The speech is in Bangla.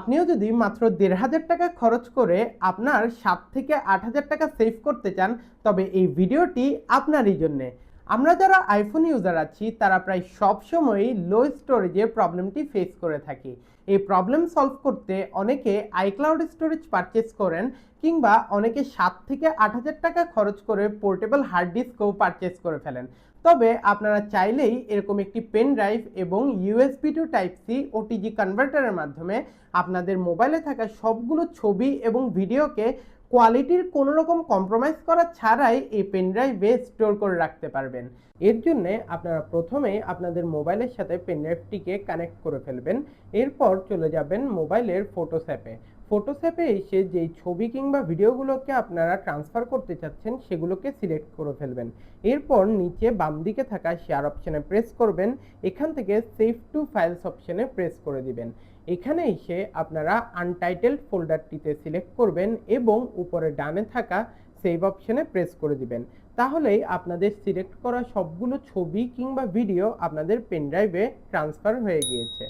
আপনিও যদি মাত্র ১,৫০০ টাকা খরচ করে আপনার ৭ থেকে ৮,০০০ টাকা সেভ করতে চান, তবে এই ভিডিওটি আপনারই জন্যে। আমরা যারা আইফোন ইউজার আছি তারা প্রায় সবসময়ই লো স্টোরেজের প্রবলেমটি ফেস করে থাকি। এই প্রবলেম সলভ করতে অনেকে আইক্লাউড স্টোরেজ পারচেস করেন, কিংবা অনেকে ৭ থেকে ৮,০০০ টাকা খরচ করে পোর্টেবল হার্ড ডিস্কও পারচেস করে ফেলেন। তবে আপনারা চাইলেই এরকম একটি পেন ড্রাইভ এবং USB to type C OTG কনভার্টারের মাধ্যমে আপনাদের মোবাইলে থাকা সবগুলো ছবি এবং ভিডিওকে কোয়ালিটির কোনো রকম কম্প্রোমাইজ করা ছাড়াই এই পেন ড্রাইভে স্টোর করে রাখতে পারবেন। এর জন্যে আপনারা প্রথমেই আপনাদের মোবাইলের সাথে পেন ড্রাইভটিকে কানেক্ট করে ফেলবেন। এরপর চলে যাবেন মোবাইলের ফটোস অ্যাপে। ফটোস অ্যাপে এসে যেই ছবি কিংবা ভিডিওগুলোকে আপনারা ট্রান্সফার করতে চাচ্ছেন সেগুলোকে সিলেক্ট করে ফেলবেন। এরপর নিচে বাম দিকে থাকা শেয়ার অপশানে প্রেস করবেন। এখান থেকে সেভ টু ফাইলস অপশানে প্রেস করে দিবেন। এখানে এসে আপনারা আনটাইটেলড ফোল্ডারটিতে সিলেক্ট করবেন এবং উপরে ডানে থাকা সেভ অপশানে প্রেস করে দিবেন। তাহলেই আপনাদের সিলেক্ট করা সবগুলো ছবি কিংবা ভিডিও আপনাদের পেন ড্রাইভে ট্রান্সফার হয়ে গিয়েছে।